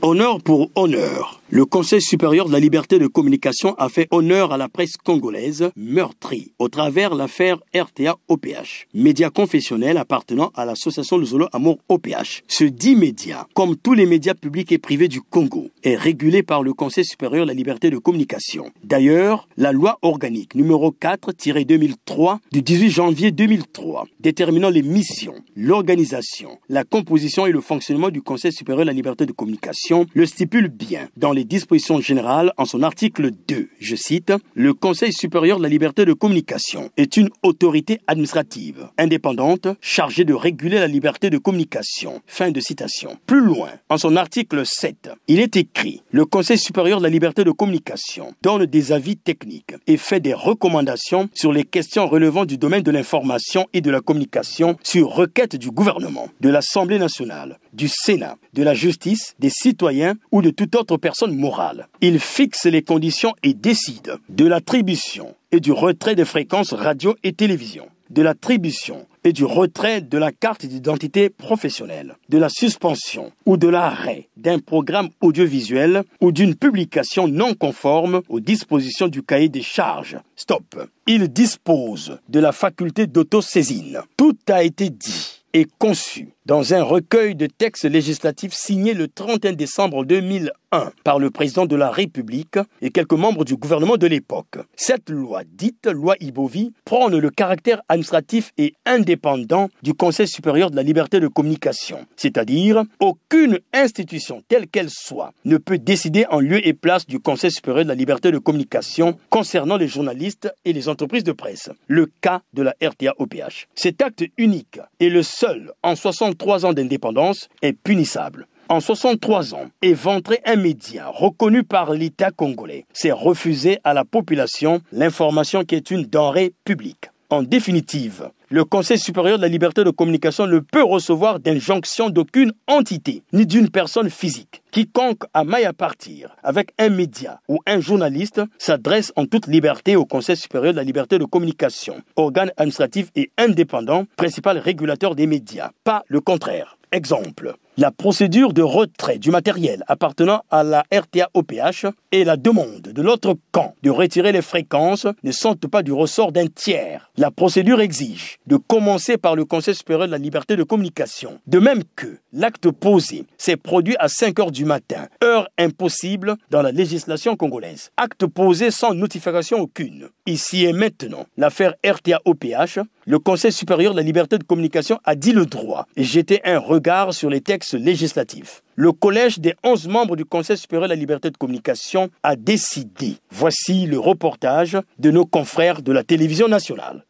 Honneur pour honneur. Le Conseil supérieur de la liberté de communication a fait honneur à la presse congolaise meurtrie au travers l'affaire RTA-OPH, média confessionnel appartenant à l'association Luzolo Amour OPH. Ce dit média, comme tous les médias publics et privés du Congo, est régulé par le Conseil supérieur de la liberté de communication. D'ailleurs, la loi organique numéro 4-2003 du 18 janvier 2003 déterminant les missions, l'organisation, la composition et le fonctionnement du Conseil supérieur de la liberté de communication le stipule bien dans les dispositions générales en son article 2. Je cite, « Le Conseil supérieur de la liberté de communication est une autorité administrative indépendante chargée de réguler la liberté de communication. » Fin de citation. Plus loin, en son article 7, il est écrit « Le Conseil supérieur de la liberté de communication donne des avis techniques et fait des recommandations sur les questions relevant du domaine de l'information et de la communication sur requête du gouvernement, de l'Assemblée nationale, du Sénat, de la justice, des citoyens ou de toute autre personne morale. Il fixe les conditions et décide de l'attribution et du retrait des fréquences radio et télévision, de l'attribution et du retrait de la carte d'identité professionnelle, de la suspension ou de l'arrêt d'un programme audiovisuel ou d'une publication non conforme aux dispositions du cahier des charges. Stop. Il dispose de la faculté d'autosaisine. Tout a été dit et conçu dans un recueil de textes législatifs signé le 31 décembre 2001 par le président de la République et quelques membres du gouvernement de l'époque. Cette loi, dite loi Ibovi, prône le caractère administratif et indépendant du Conseil supérieur de la liberté de communication, c'est-à-dire aucune institution telle qu'elle soit ne peut décider en lieu et place du Conseil supérieur de la liberté de communication concernant les journalistes et les entreprises de presse, le cas de la RTA-OPH. Cet acte unique est le seul en 63 ans d'indépendance est punissable. En 63 ans, éventrer un média reconnu par l'État congolais, c'est refuser à la population l'information qui est une denrée publique. En définitive, le Conseil supérieur de la liberté de communication ne peut recevoir d'injonction d'aucune entité, ni d'une personne physique. Quiconque a maille à partir avec un média ou un journaliste s'adresse en toute liberté au Conseil supérieur de la liberté de communication, organe administratif et indépendant, principal régulateur des médias, pas le contraire. Exemple, la procédure de retrait du matériel appartenant à la RTA-OPH et la demande de l'autre camp de retirer les fréquences ne sont pas du ressort d'un tiers. La procédure exige de commencer par le Conseil supérieur de la liberté de communication. De même que l'acte posé s'est produit à 5 heures du matin, heure impossible dans la législation congolaise. Acte posé sans notification aucune. Ici et maintenant, l'affaire RTA-OPH, le Conseil supérieur de la liberté de communication a dit le droit et jeté un regard sur les textes législatifs. Le collège des 11 membres du Conseil supérieur de la liberté de communication a décidé. Voici le reportage de nos confrères de la télévision nationale.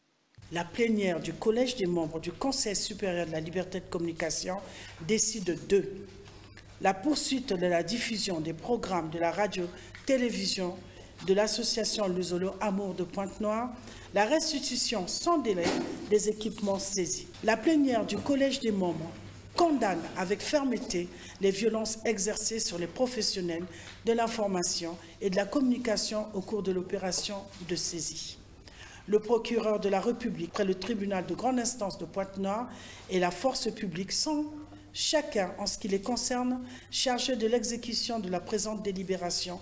La plénière du collège des membres du Conseil supérieur de la liberté de communication décide de la poursuite de la diffusion des programmes de la radio-télévision de l'association Luzolo Amour de Pointe-Noire, la restitution sans délai des équipements saisis. La plénière du collège des membres condamne avec fermeté les violences exercées sur les professionnels de l'information et de la communication au cours de l'opération de saisie. Le procureur de la République, près le tribunal de grande instance de Pointe-Noire et la force publique sont chacun, en ce qui les concerne, chargés de l'exécution de la présente délibération.